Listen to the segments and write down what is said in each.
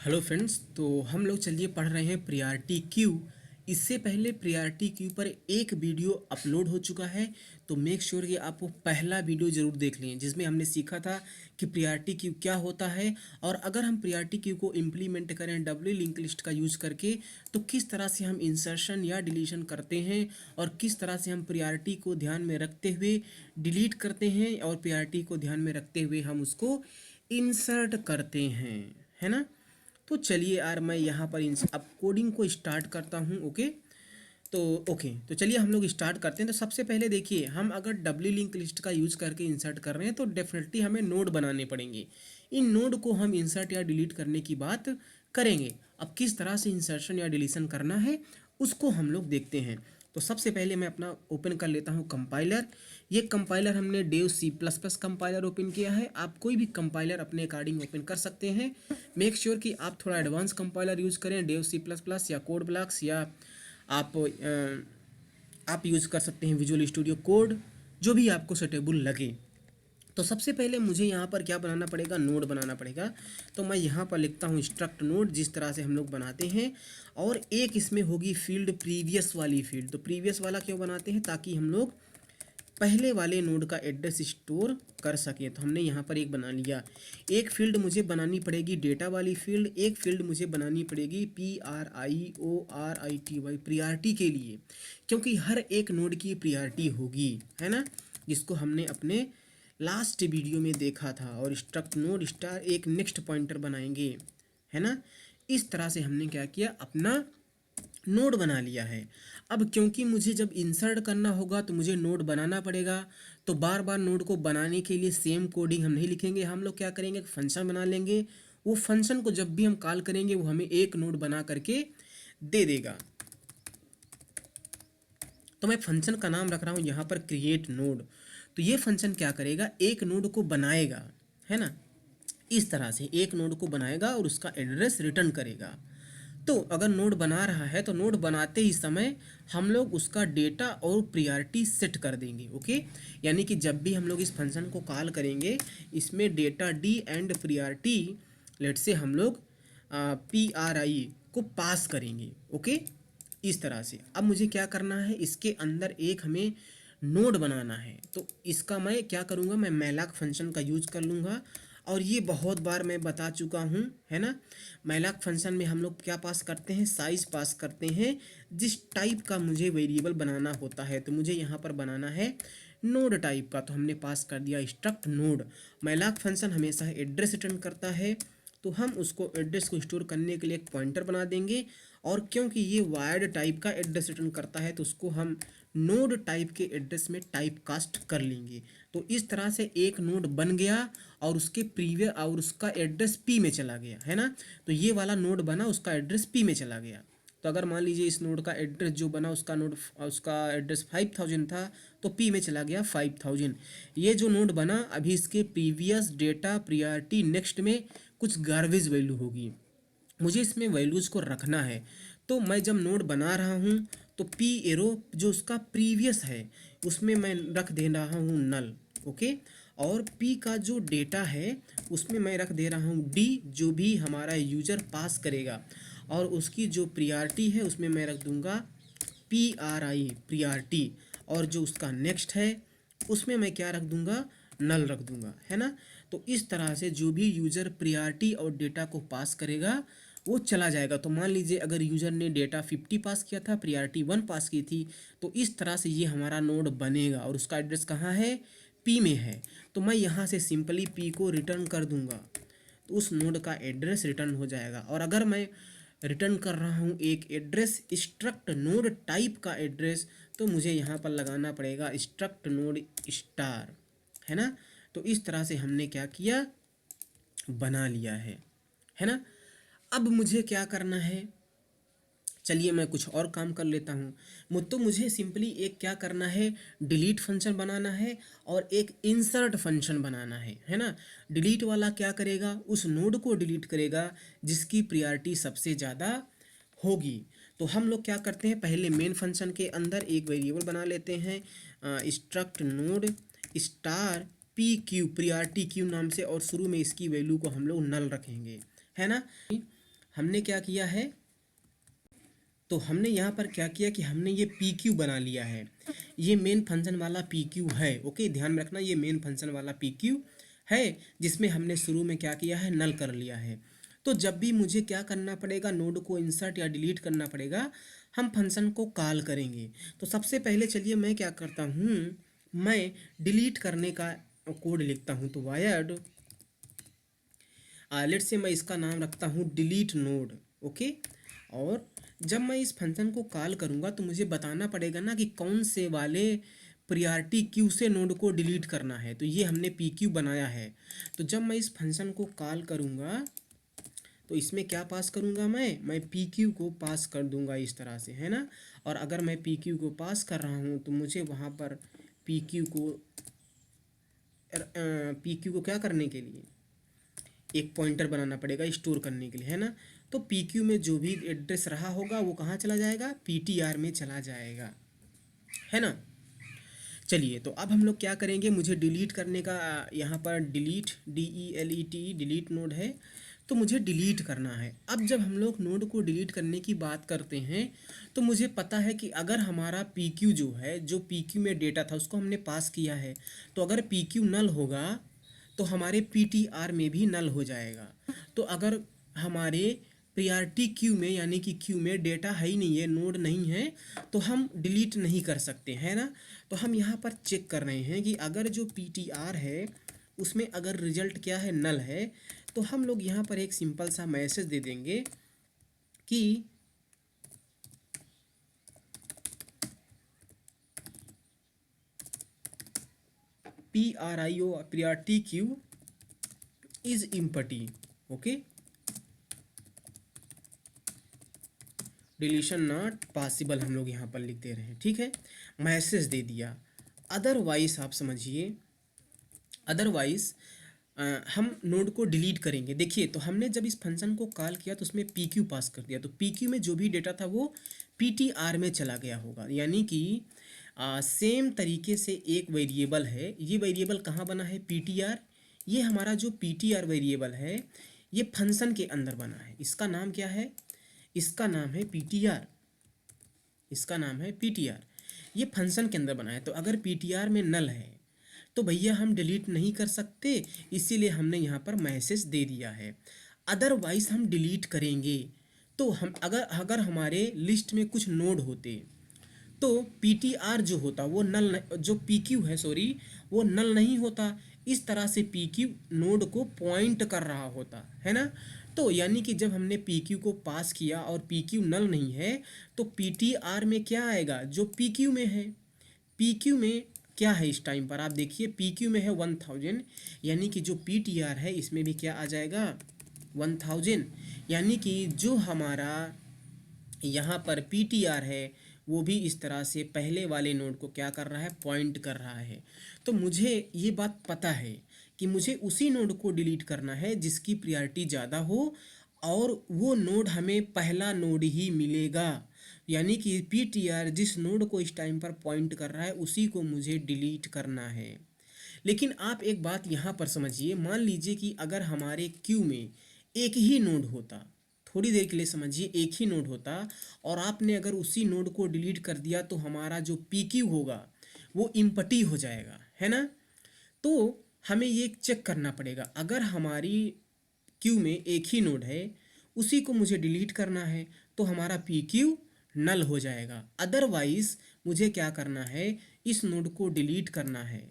Hello friends, तो हम लोग चलिए पढ़ रहे हैं प्रियॉरिटी क्यू। इससे पहले प्रियॉरिटी क्यू पर एक वीडियो अपलोड हो चुका है, तो मेक श्योर कि आप वो पहला वीडियो ज़रूर देख लें, जिसमें हमने सीखा था कि प्रियॉरिटी क्यू क्या होता है और अगर हम प्रियॉरिटी क्यू को इम्प्लीमेंट करें डब्ल्यू लिंक लिस्ट का यूज़ करके तो किस तरह से हम इंसर्शन या डिलीशन करते हैं और किस तरह से हम प्रियॉरिटी को ध्यान में रखते हुए डिलीट करते हैं और प्रियॉरिटी को ध्यान में रखते हुए हम उसको इंसर्ट करते हैं, है ना। तो चलिए यार, मैं यहाँ पर इन अब कोडिंग को स्टार्ट करता हूँ। तो चलिए हम लोग स्टार्ट करते हैं। तो सबसे पहले देखिए, हम अगर डब्ल्यू लिंक लिस्ट का यूज़ करके इंसर्ट कर रहे हैं तो डेफिनेटली हमें नोड बनाने पड़ेंगे। इन नोड को हम इंसर्ट या डिलीट करने की बात करेंगे। अब किस तरह से इंसर्शन या डिलीशन करना है उसको हम लोग देखते हैं। तो सबसे पहले मैं अपना ओपन कर लेता हूँ कंपाइलर। ये कंपाइलर हमने Dev C plus plus compiler open किया है। आप कोई भी कंपाइलर अपने अकॉर्डिंग ओपन कर सकते हैं। मेक श्योर कि आप थोड़ा एडवांस कंपाइलर यूज़ करें, डेव सी प्लस प्लस या कोड ब्लॉक्स, या आप यूज़ कर सकते हैं विजुअल स्टूडियो कोड, जो भी आपको सुटेबल लगे। तो सबसे पहले मुझे यहाँ पर क्या बनाना पड़ेगा, नोड बनाना पड़ेगा। तो मैं यहाँ पर लिखता हूँ स्ट्रक्ट नोड, जिस तरह से हम लोग बनाते हैं। और एक इसमें होगी फील्ड प्रीवियस वाली फील्ड। तो प्रीवियस वाला क्यों बनाते हैं, ताकि हम लोग पहले वाले नोड का एड्रेस स्टोर कर सकें। तो हमने यहाँ पर एक बना लिया। एक फील्ड मुझे बनानी पड़ेगी डेटा वाली फील्ड, एक फील्ड मुझे बनानी पड़ेगी PRIORITY प्रियॉरिटी के लिए, क्योंकि हर एक नोड की प्रियॉरिटी होगी, है ना, जिसको हमने अपने लास्ट वीडियो में देखा था। और स्ट्रक्ट नोड स्टार एक नेक्स्ट पॉइंटर बनाएंगे, है ना। इस तरह से हमने क्या किया, अपना नोड बना लिया है। अब क्योंकि मुझे जब इंसर्ट करना होगा तो मुझे नोड बनाना पड़ेगा, तो बार बार नोड को बनाने के लिए सेम कोडिंग हम नहीं लिखेंगे। हम लोग क्या करेंगे, फंक्शन बना लेंगे। वो फंक्शन को जब भी हम कॉल करेंगे वो हमें एक नोड बना करके दे देगा। तो मैं फंक्शन का नाम रख रहा हूँ यहाँ पर क्रिएट नोड। तो ये फंक्शन क्या करेगा, एक नोड को बनाएगा, है ना। इस तरह से एक नोड को बनाएगा और उसका एड्रेस रिटर्न करेगा। तो अगर नोड बना रहा है तो नोड बनाते ही समय हम लोग उसका डेटा और प्रायोरिटी सेट कर देंगे, ओके। यानी कि जब भी हम लोग इस फंक्शन को कॉल करेंगे, इसमें डेटा डी एंड प्रायोरिटी लेट से हम लोग PRI को पास करेंगे, ओके। इस तरह से अब मुझे क्या करना है, इसके अंदर एक हमें नोड बनाना है। तो इसका मैं क्या करूँगा, मैं मैलाक फंक्शन का यूज कर लूँगा। और ये बहुत बार मैं बता चुका हूँ, है ना। मैलाक फंक्शन में हम लोग क्या पास करते हैं, साइज पास करते हैं, जिस टाइप का मुझे वेरिएबल बनाना होता है। तो मुझे यहाँ पर बनाना है नोड टाइप का, तो हमने पास कर दिया स्ट्रक्ट नोड। मैलाक फंक्शन हमेशा एड्रेस रिटर्न करता है, तो हम उसको एड्रेस को स्टोर करने के लिए एक पॉइंटर बना देंगे। और क्योंकि ये वायर्ड टाइप का एड्रेस रिटर्न करता है तो उसको हम नोड टाइप के एड्रेस में टाइप कास्ट कर लेंगे। तो इस तरह से एक नोड बन गया और उसके प्रीवियस और उसका एड्रेस P में चला गया, है ना। तो ये वाला नोड बना, उसका एड्रेस P में चला गया। तो अगर मान लीजिए इस नोड का एड्रेस जो बना उसका एड्रेस 5000 था, तो P में चला गया 5000। ये जो नोड बना, अभी इसके प्रीवियस डेटा प्रायोरिटी नेक्स्ट में कुछ गार्बेज वैल्यू होगी, मुझे इसमें वैल्यूज़ को रखना है। तो मैं जब नोड बना रहा हूँ तो P एरो जो उसका प्रीवियस है उसमें मैं रख दे रहा हूँ नल, ओके। और P का जो डेटा है उसमें मैं रख दे रहा हूँ D, जो भी हमारा यूज़र पास करेगा। और उसकी जो प्रियॉरिटी है उसमें मैं रख दूँगा PRI प्रियॉरिटी। और जो उसका नेक्स्ट है उसमें मैं क्या रख दूँगा, नल रख दूँगा, है ना। तो इस तरह से जो भी यूज़र प्रियॉरिटी और डेटा को पास करेगा वो चला जाएगा। तो मान लीजिए अगर यूज़र ने डेटा 50 पास किया था, प्रायोरिटी 1 पास की थी, तो इस तरह से ये हमारा नोड बनेगा। और उसका एड्रेस कहाँ है, P में है। तो मैं यहाँ से सिंपली P को रिटर्न कर दूँगा, तो उस नोड का एड्रेस रिटर्न हो जाएगा। और अगर मैं रिटर्न कर रहा हूँ एक एड्रेस स्ट्रक्ट नोड टाइप का एड्रेस, तो मुझे यहाँ पर लगाना पड़ेगा स्ट्रक्ट नोड स्टार, है ना। तो इस तरह से हमने क्या किया, बना लिया है ना। अब मुझे क्या करना है, चलिए मैं कुछ और काम कर लेता हूँ। तो मुझे सिंपली एक क्या करना है, डिलीट फंक्शन बनाना है और एक इंसर्ट फंक्शन बनाना है ना। डिलीट वाला क्या करेगा, उस नोड को डिलीट करेगा जिसकी प्रायोरिटी सबसे ज़्यादा होगी। तो हम लोग क्या करते हैं, पहले मेन फंक्शन के अंदर एक वेरिएबल बना लेते हैं struct node star PQ priority queue नाम से, और शुरू में इसकी वैल्यू को हम लोग नल रखेंगे, है ना। हमने क्या किया है, तो हमने यहाँ पर क्या किया कि हमने ये पी क्यू बना लिया है। ये मेन फंक्शन वाला पी क्यू है। ओके, ध्यान में रखना, ये मेन फंक्शन वाला पी क्यू है जिसमें हमने शुरू में क्या किया है, नल कर लिया है। तो जब भी मुझे क्या करना पड़ेगा, नोड को इंसर्ट या डिलीट करना पड़ेगा, हम फंक्शन को कॉल करेंगे। तो सबसे पहले चलिए मैं क्या करता हूँ, मैं डिलीट करने का कोड लिखता हूँ। तो वायर्ड लेट से मैं इसका नाम रखता हूँ डिलीट नोड। ओके, और जब मैं इस फंक्शन को कॉल करूँगा तो मुझे बताना पड़ेगा ना कि कौन से वाले प्रियॉरिटी क्यू से नोड को डिलीट करना है। तो ये हमने पी क्यू बनाया है। तो जब मैं इस फंक्शन को कॉल करूँगा तो इसमें क्या पास करूँगा, मैं पी क्यू को पास कर दूँगा इस तरह से, है ना। और अगर मैं पी क्यू को पास कर रहा हूँ तो मुझे वहाँ पर पी क्यू को क्या करने के लिए एक पॉइंटर बनाना पड़ेगा, स्टोर करने के लिए, है ना। तो पी क्यू में जो भी एड्रेस रहा होगा वो कहाँ चला जाएगा, पी टी आर में चला जाएगा, है ना। चलिए, तो अब हम लोग क्या करेंगे, मुझे डिलीट करने का यहाँ पर डिलीट DELET डिलीट नोड है, तो मुझे डिलीट करना है। अब जब हम लोग नोड को डिलीट करने की बात करते हैं तो मुझे पता है कि अगर हमारा पी क्यू जो है, जो पी क्यू में डेटा था उसको हमने पास किया है, तो अगर पी क्यू नल होगा तो हमारे पी टी आर में भी नल हो जाएगा। तो अगर हमारे प्रियॉरिटी क्यू में यानी कि क्यू में डेटा है ही नहीं है, नोड नहीं है, तो हम डिलीट नहीं कर सकते, है ना। तो हम यहाँ पर चेक कर रहे हैं कि अगर जो पी टी आर है उसमें अगर रिजल्ट क्या है, नल है, तो हम लोग यहाँ पर एक सिंपल सा मैसेज दे देंगे कि PRIO priority Q is empty. Okay, deletion not possible हम लोग यहाँ पर लिख दे रहे हैं, ठीक है, मैसेज दे दिया। अदरवाइज आप समझिए, अदरवाइज हम नोड को डिलीट करेंगे। देखिए, तो हमने जब इस फंक्शन को कॉल किया तो उसमें पी क्यू पास कर दिया, तो पी क्यू में जो भी डेटा था वो पी टी आर में चला गया होगा। यानी कि सेम तरीके से एक वेरिएबल है, ये वेरिएबल कहाँ बना है, पी टी आर। ये हमारा जो पी टी आर वेरिएबल है ये फंक्शन के अंदर बना है। इसका नाम क्या है, इसका नाम है पी टी आर, इसका नाम है पी टी आर। ये फंक्शन के अंदर बना है। तो अगर पी टी आर में नल है तो भैया हम डिलीट नहीं कर सकते, इसीलिए हमने यहाँ पर मैसेज दे दिया है। अदरवाइज हम डिलीट करेंगे। तो हम अगर अगर हमारे लिस्ट में कुछ नोड होते तो पी टी आर जो होता वो नल, जो पी क्यू है सॉरी, वो नल नहीं होता। इस तरह से पी क्यू नोड को पॉइंट कर रहा होता, है ना। तो यानी कि जब हमने पी क्यू को पास किया और पी क्यू नल नहीं है तो पी टी आर में क्या आएगा, जो पी क्यू में है। पी क्यू में क्या है इस टाइम पर आप देखिए, पी क्यू में है 1000, यानी कि जो पी टी आर है इसमें भी क्या आ जाएगा, 1000। यानी कि जो हमारा यहाँ पर पी टी आर है वो भी इस तरह से पहले वाले नोड को क्या कर रहा है, पॉइंट कर रहा है। तो मुझे ये बात पता है कि मुझे उसी नोड को डिलीट करना है जिसकी प्रायोरिटी ज़्यादा हो, और वो नोड हमें पहला नोड ही मिलेगा। यानी कि पी टी आर जिस नोड को इस टाइम पर पॉइंट कर रहा है उसी को मुझे डिलीट करना है। लेकिन आप एक बात यहाँ पर समझिए, मान लीजिए कि अगर हमारे क्यू में एक ही नोड होता, थोड़ी देर के लिए समझिए, एक ही नोड होता और आपने अगर उसी नोड को डिलीट कर दिया तो हमारा जो पी क्यू होगा वो इम्पटी हो जाएगा, है ना। तो हमें ये चेक करना पड़ेगा, अगर हमारी क्यू में एक ही नोड है उसी को मुझे डिलीट करना है तो हमारा पी क्यू नल हो जाएगा। अदरवाइज मुझे क्या करना है, इस नोड को डिलीट करना है,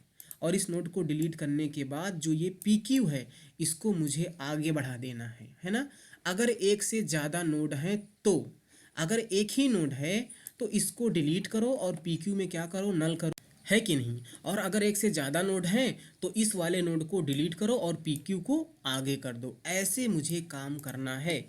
और इस नोड को डिलीट करने के बाद जो ये पी क्यू है इसको मुझे आगे बढ़ा देना है ना। अगर एक से ज़्यादा नोड हैं तो, अगर एक ही नोड है तो इसको डिलीट करो और पी क्यू में क्या करो, नल करो, है कि नहीं। और अगर एक से ज़्यादा नोड हैं तो इस वाले नोड को डिलीट करो और पी क्यू को आगे कर दो। ऐसे मुझे काम करना है।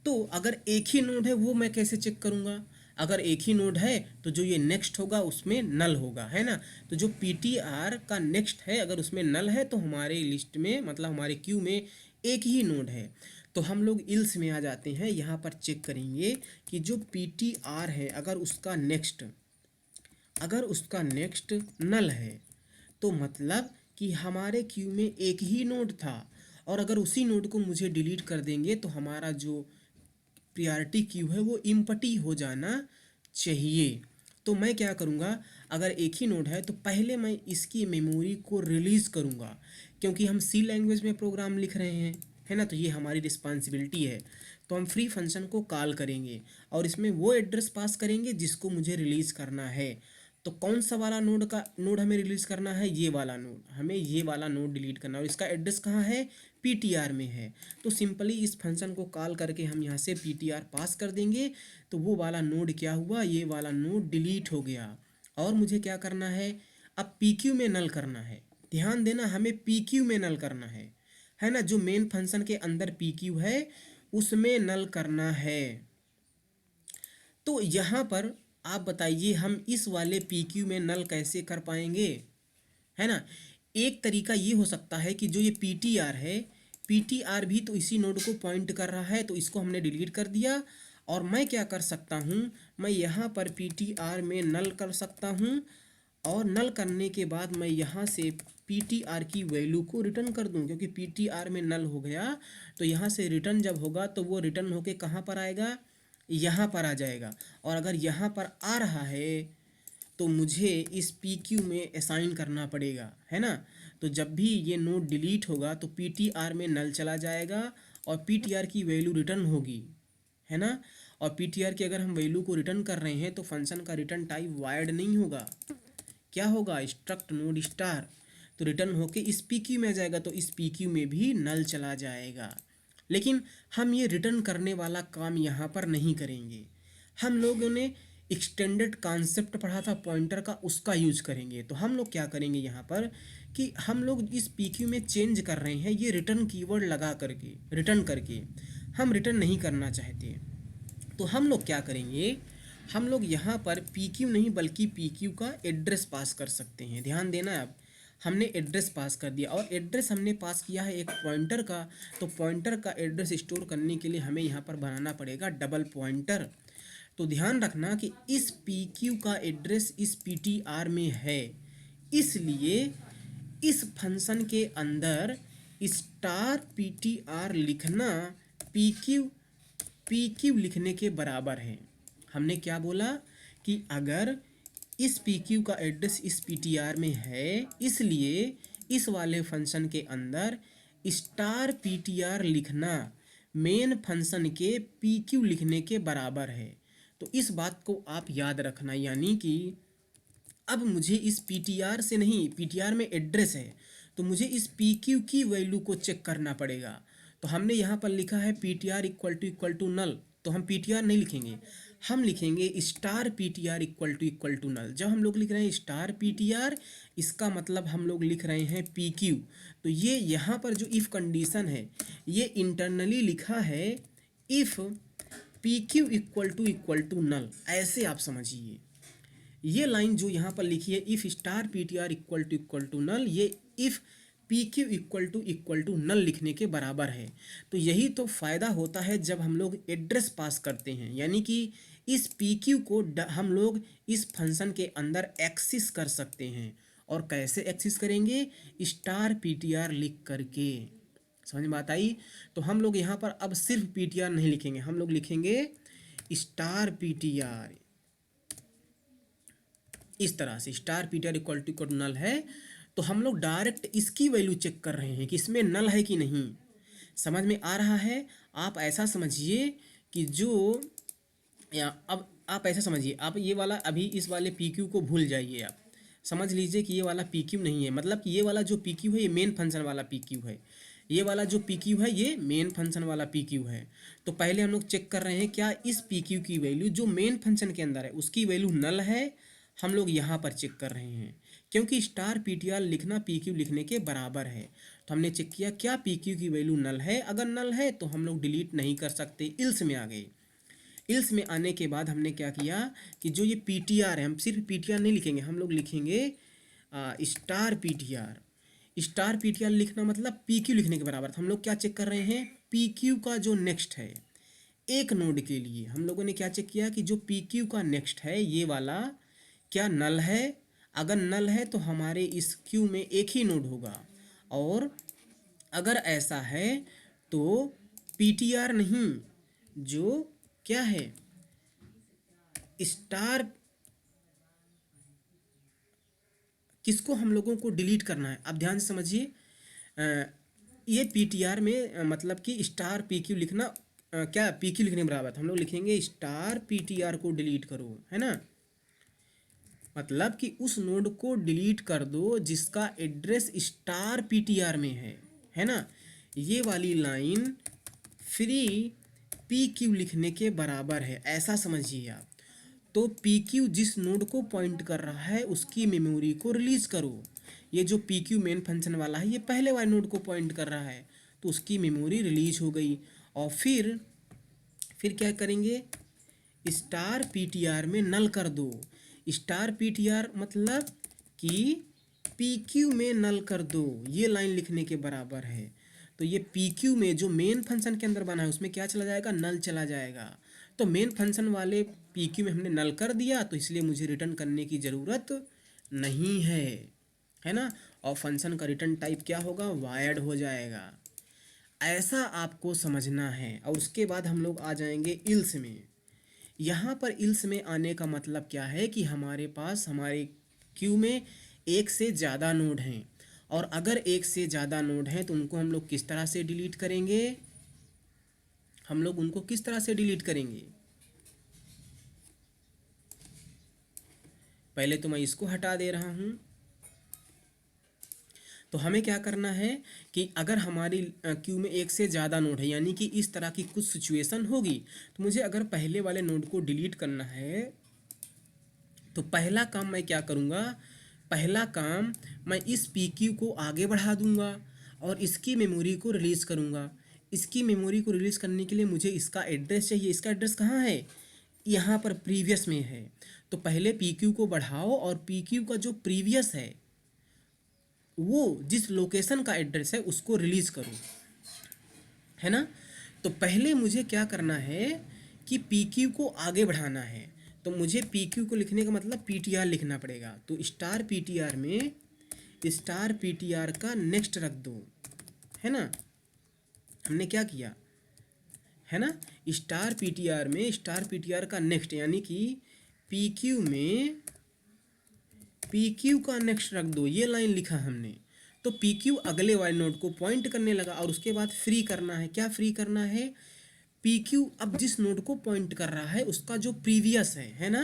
तो अगर एक ही नोड है वो मैं कैसे चेक करूँगा, अगर एक ही नोड है तो जो ये नेक्स्ट होगा उसमें नल होगा, है ना। तो जो पी टी आर का नेक्स्ट है अगर उसमें नल है तो हमारे लिस्ट में मतलब हमारे क्यू में एक ही नोड है। तो हम लोग इल्स में आ जाते हैं, यहाँ पर चेक करेंगे कि जो पी टी आर है अगर उसका नेक्स्ट नल है तो मतलब कि हमारे क्यू में एक ही नोड था, और अगर उसी नोड को मुझे डिलीट कर देंगे तो हमारा जो प्रायोरिटी क्यू है वो एम्प्टी हो जाना चाहिए। तो मैं क्या करूँगा, अगर एक ही नोड है तो पहले मैं इसकी मेमोरी को रिलीज़ करूँगा, क्योंकि हम सी लैंग्वेज में प्रोग्राम लिख रहे हैं, है ना, तो ये हमारी रिस्पॉन्सिबिलिटी है। तो हम फ्री फंक्शन को कॉल करेंगे और इसमें वो एड्रेस पास करेंगे जिसको मुझे रिलीज़ करना है। तो कौन सा वाला नोड हमें रिलीज़ करना है, ये वाला नोड, हमें ये वाला नोड डिलीट करना है और इसका एड्रेस कहाँ है, पीटीआर में है। तो सिंपली इस फंक्शन को कॉल करके हम यहाँ से पीटीआर पास कर देंगे, तो वो वाला नोड क्या हुआ, ये वाला नोड डिलीट हो गया। और मुझे क्या करना है, अब पीक्यू में नल करना है। ध्यान देना, हमें पीक्यू में नल करना है ना, जो मेन फंक्शन के अंदर पीक्यू है उसमें नल करना है। तो यहाँ पर आप बताइए हम इस वाले पीक्यू में नल कैसे कर पाएंगे, है ना। एक तरीका ये हो सकता है कि जो ये पीटीआर है, पीटीआर भी तो इसी नोड को पॉइंट कर रहा है, तो इसको हमने डिलीट कर दिया। और मैं क्या कर सकता हूँ, मैं यहाँ पर पीटीआर में नल कर सकता हूँ और नल करने के बाद मैं यहाँ से पीटीआर की वैल्यू को रिटर्न कर दूँ, क्योंकि पीटीआर में नल हो गया। तो यहाँ से रिटर्न जब होगा तो वो रिटर्न होके कहाँ पर आएगा, यहाँ पर आ जाएगा। और अगर यहाँ पर आ रहा है तो मुझे इस पी क्यू में असाइन करना पड़ेगा, है ना। तो जब भी ये नोड डिलीट होगा तो पी टी आर में नल चला जाएगा और पी टी आर की वैल्यू रिटर्न होगी, है ना। और पी टी आर की अगर हम वैल्यू को रिटर्न कर रहे हैं तो फंक्शन का रिटर्न टाइप वायर्ड नहीं होगा, क्या होगा, स्ट्रक्ट नोड स्टार। तो रिटर्न होके इस पी क्यू में आ जाएगा, तो इस पी क्यू में भी नल चला जाएगा। लेकिन हम ये रिटर्न करने वाला काम यहाँ पर नहीं करेंगे। हम लोगों ने एक्सटेंडेड कॉन्सेप्ट पढ़ा था पॉइंटर का, उसका यूज करेंगे। तो हम लोग क्या करेंगे यहाँ पर कि हम लोग इस पीक्यू में चेंज कर रहे हैं, ये रिटर्न कीवर्ड लगा करके, रिटर्न करके हम रिटर्न नहीं करना चाहते। तो हम लोग क्या करेंगे, हम लोग यहाँ पर पीक्यू नहीं बल्कि पीक्यू का एड्रेस पास कर सकते हैं। ध्यान देना, अब हमने एड्रेस पास कर दिया और एड्रेस हमने पास किया है एक पॉइंटर का। तो पॉइंटर का एड्रेस स्टोर करने के लिए हमें यहाँ पर बनाना पड़ेगा डबल पॉइंटर। तो ध्यान रखना कि इस PQ का एड्रेस इस PTR में है, इसलिए इस फंक्शन के अंदर स्टार PTR लिखना PQ लिखने के बराबर है। हमने क्या बोला कि अगर इस PQ का एड्रेस इस PTR में है, इसलिए इस वाले फंक्शन के अंदर स्टार PTR लिखना मेन फंक्शन के PQ लिखने के बराबर है। तो इस बात को आप याद रखना, यानी कि अब मुझे इस पीटीआर से नहीं, पीटीआर में एड्रेस है तो मुझे इस PQ की वैल्यू को चेक करना पड़ेगा। तो हमने यहाँ पर लिखा है पीटीआर इक्वल टू नल, तो हम पीटीआर नहीं लिखेंगे, हम लिखेंगे star PTR equal to null. जब हम लोग लिख रहे हैं स्टार पीटीआर, इसका मतलब हम लोग लिख रहे हैं PQ। तो ये यहाँ पर जो इफ़ कंडीशन है ये इंटरनली लिखा है if PQ equal to null, ऐसे आप समझिए। ये लाइन जो यहाँ पर लिखी है if star PTR equal to null, ये if PQ equal to null लिखने के बराबर है। तो यही तो फ़ायदा होता है जब हम लोग एड्रेस पास करते हैं, यानी कि इस PQ को हम लोग इस फंक्शन के अंदर एक्सेस कर सकते हैं। और कैसे एक्सेस करेंगे, स्टार PTR लिख करके। समझ में बात आई। तो हम लोग यहाँ पर अब सिर्फ PTR नहीं लिखेंगे, हम लोग लिखेंगे स्टार PTR, इस तरह से star PTR equal to null है। तो हम लोग डायरेक्ट इसकी वैल्यू चेक कर रहे हैं कि इसमें नल है कि नहीं। समझ में आ रहा है। आप ऐसा समझिए कि जो या अब आप ऐसा समझिए, आप ये वाला अभी इस वाले PQ को भूल जाइए, आप समझ लीजिए कि ये वाला PQ नहीं है, मतलब कि ये वाला जो PQ है ये मेन फंक्शन वाला PQ है, ये वाला जो PQ है ये मेन फंक्शन वाला PQ है। तो पहले हम लोग चेक कर रहे हैं क्या इस PQ की वैल्यू जो मेन फंक्शन के अंदर है उसकी वैल्यू नल है, हम लोग यहाँ पर चेक कर रहे हैं, क्योंकि स्टार PTR लिखना PQ लिखने के बराबर है। तो हमने चेक किया क्या PQ की वैल्यू नल है, अगर नल है तो हम लोग डिलीट नहीं कर सकते, इल्स में आ गए। इल्स में आने के बाद हमने क्या किया कि जो ये PTR है, हम सिर्फ PTR नहीं लिखेंगे, हम लोग लिखेंगे स्टार PTR। स्टार PTR लिखना मतलब PQ लिखने के बराबर। तो हम लोग क्या चेक कर रहे हैं, PQ का जो नेक्स्ट है एक नोड के लिए हम लोगों ने क्या चेक किया कि जो PQ का नेक्स्ट है ये वाला क्या नल है, अगर नल है तो हमारे इस क्यू में एक ही नोड होगा, और अगर ऐसा है तो PTR नहीं, जो क्या है, स्टार, किसको हम लोगों को डिलीट करना है, आप ध्यान से समझिए। ये पीटीआर में मतलब कि स्टार पीक्यू लिखना, क्या पीक्यू लिखने के बराबर है। हम लोग लिखेंगे स्टार पीटीआर को डिलीट करो, है ना, मतलब कि उस नोड को डिलीट कर दो जिसका एड्रेस स्टार पीटीआर में है ना। ये वाली लाइन फ्री पी क्यू लिखने के बराबर है, ऐसा समझिए आप। तो पी क्यू जिस नोड को पॉइंट कर रहा है उसकी मेमोरी को रिलीज करो। ये जो पी क्यू मेन फंक्शन वाला है ये पहले वाले नोड को पॉइंट कर रहा है, तो उसकी मेमोरी रिलीज हो गई। और फिर क्या करेंगे, स्टार पीटीआर में नल कर दो। स्टार पीटीआर मतलब कि पीक्यू में नल कर दो, ये लाइन लिखने के बराबर है। तो ये पीक्यू में जो मेन फंक्शन के अंदर बना है उसमें क्या चला जाएगा, नल चला जाएगा। तो मेन फंक्शन वाले पीक्यू में हमने नल कर दिया, तो इसलिए मुझे रिटर्न करने की ज़रूरत नहीं है ना। और फंक्शन का रिटर्न टाइप क्या होगा, वायर्ड हो जाएगा। ऐसा आपको समझना है। और उसके बाद हम लोग आ जाएंगे इल्स में। यहाँ पर इल्स में आने का मतलब क्या है कि हमारे पास हमारे क्यू में एक से ज़्यादा नोड हैं, और अगर एक से ज़्यादा नोड हैं तो उनको हम लोग किस तरह से डिलीट करेंगे, हम लोग उनको किस तरह से डिलीट करेंगे। पहले तो मैं इसको हटा दे रहा हूँ। तो हमें क्या करना है कि अगर हमारी क्यू में एक से ज़्यादा नोड है, यानी कि इस तरह की कुछ सिचुएशन होगी, तो मुझे अगर पहले वाले नोड को डिलीट करना है तो पहला काम मैं क्या करूँगा, पहला काम मैं इस पी क्यू को आगे बढ़ा दूँगा और इसकी मेमोरी को रिलीज़ करूँगा। इसकी मेमोरी को रिलीज़ करने के लिए मुझे इसका एड्रेस चाहिए। इसका एड्रेस कहाँ है, यहाँ पर प्रीवियस में है। तो पहले पी क्यू को बढ़ाओ और पी क्यू का जो प्रीवियस है वो जिस लोकेशन का एड्रेस है उसको रिलीज़ करो, है ना। तो पहले मुझे क्या करना है कि पी क्यू को आगे बढ़ाना है। तो मुझे पी क्यू को लिखने का मतलब पी टी आर लिखना पड़ेगा। तो स्टार पी टी आर में स्टार पी टी आर का नेक्स्ट रख दो, है ना। हमने क्या किया, है ना, स्टार पी टी आर में स्टार पी टी आर का नेक्स्ट, यानी कि पी क्यू में पी क्यू का नेक्स्ट रख दो, ये लाइन लिखा हमने। तो पी क्यू अगले वाले नोड को पॉइंट करने लगा और उसके बाद फ्री करना है। क्या फ्री करना है, पी क्यू अब जिस नोड को पॉइंट कर रहा है उसका जो प्रीवियस है ना।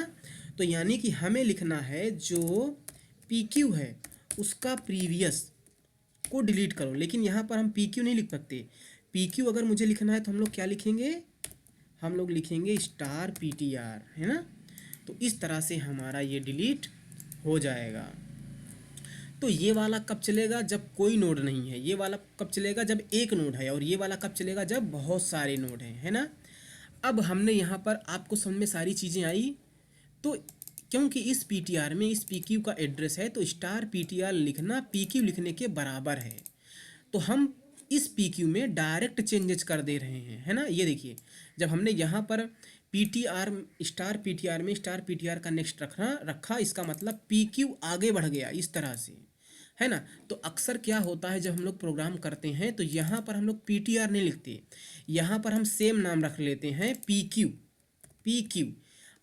तो यानी कि हमें लिखना है जो पी क्यू है उसका प्रीवियस को डिलीट करो। लेकिन यहाँ पर हम पी क्यू नहीं लिख सकते। पी क्यू अगर मुझे लिखना है तो हम लोग क्या लिखेंगे, हम लोग लिखेंगे स्टार पी टी आर, है ना। तो इस तरह से हमारा ये डिलीट हो जाएगा। तो ये वाला कब चलेगा, जब कोई नोड नहीं है। ये वाला कब चलेगा, जब एक नोड है। और ये वाला कब चलेगा, जब बहुत सारे नोड हैं, है ना। अब हमने यहाँ पर आपको समझ में सारी चीज़ें आई। तो क्योंकि इस पीटीआर में इस पीक्यू का एड्रेस है तो स्टार पीटीआर लिखना पीक्यू लिखने के बराबर है। तो हम इस पीक्यू में डायरेक्ट चेंजेस कर दे रहे हैं, है ना। ये देखिए, जब हमने यहाँ पर पीटीआर स्टार पीटीआर में स्टार पीटीआर का नेक्स्ट रखा, इसका मतलब पीक्यू आगे बढ़ गया इस तरह से, है ना। तो अक्सर क्या होता है जब हम लोग प्रोग्राम करते हैं तो यहाँ पर हम लोग पीटीआर नहीं लिखते, यहाँ पर हम सेम नाम रख लेते हैं पीक्यू। पीक्यू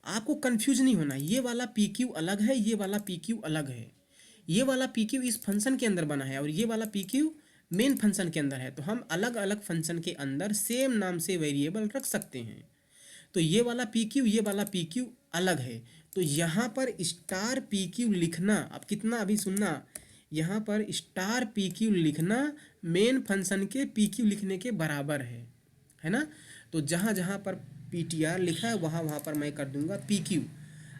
आपको कंफ्यूज नहीं होना, ये वाला पीक्यू अलग है, ये वाला पीक्यू अलग है। ये वाला पीक्यू इस फंक्शन के अंदर बना है और ये वाला पीक्यू मेन फंक्शन के अंदर है। तो हम अलग अलग फंक्शन के अंदर सेम नाम से वेरिएबल रख सकते हैं। तो ये वाला पीक्यू ये वाला पीक्यू अलग है। तो यहाँ पर स्टार पीक्यू लिखना, अब कितना अभी सुनना, यहाँ पर स्टार पीक्यू लिखना मेन फंक्शन के पीक्यू लिखने के बराबर है ना। तो जहाँ जहाँ पर पीटीआर लिखा है वहाँ वहाँ पर मैं कर दूंगा पीक्यू।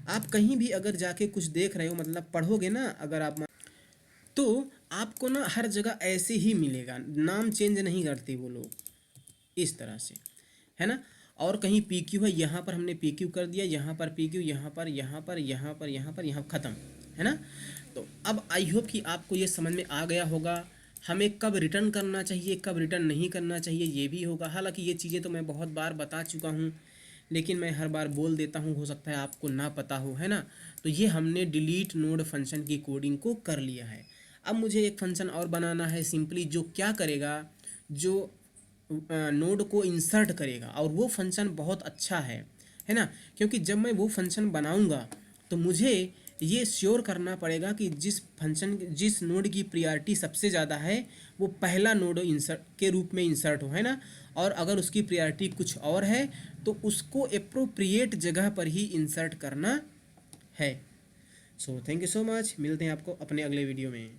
आप कहीं भी अगर जाके कुछ देख रहे हो, मतलब पढ़ोगे ना अगर आप, तो आपको ना हर जगह ऐसे ही मिलेगा, नाम चेंज नहीं करते वो लोग, इस तरह से, है ना। और कहीं पी क्यू है, यहाँ पर हमने पी क्यू कर दिया, यहाँ पर पी क्यू, यहाँ पर यहाँ पर यहाँ पर यहाँ पर यहाँ ख़त्म, है ना। तो अब आई होप कि आपको ये समझ में आ गया होगा हमें कब रिटर्न करना चाहिए कब रिटर्न नहीं करना चाहिए, ये भी होगा। हालांकि ये चीज़ें तो मैं बहुत बार बता चुका हूँ, लेकिन मैं हर बार बोल देता हूँ, हो सकता है आपको ना पता हो, है ना। तो ये हमने डिलीट नोड फंक्शन की कोडिंग को कर लिया है। अब मुझे एक फंक्शन और बनाना है सिंपली, जो क्या करेगा, जो नोड को इंसर्ट करेगा, और वो फंक्शन बहुत अच्छा है। है ना, क्योंकि जब मैं वो फंक्शन बनाऊंगा तो मुझे ये श्योर करना पड़ेगा कि जिस नोड की प्रायोरिटी सबसे ज़्यादा है वो पहला नोड इंसर्ट के रूप में इंसर्ट हो, है ना। और अगर उसकी प्रायोरिटी कुछ और है तो उसको एप्रोप्रिएट जगह पर ही इंसर्ट करना है। So thank you so much, मिलते हैं आपको अपने अगले वीडियो में।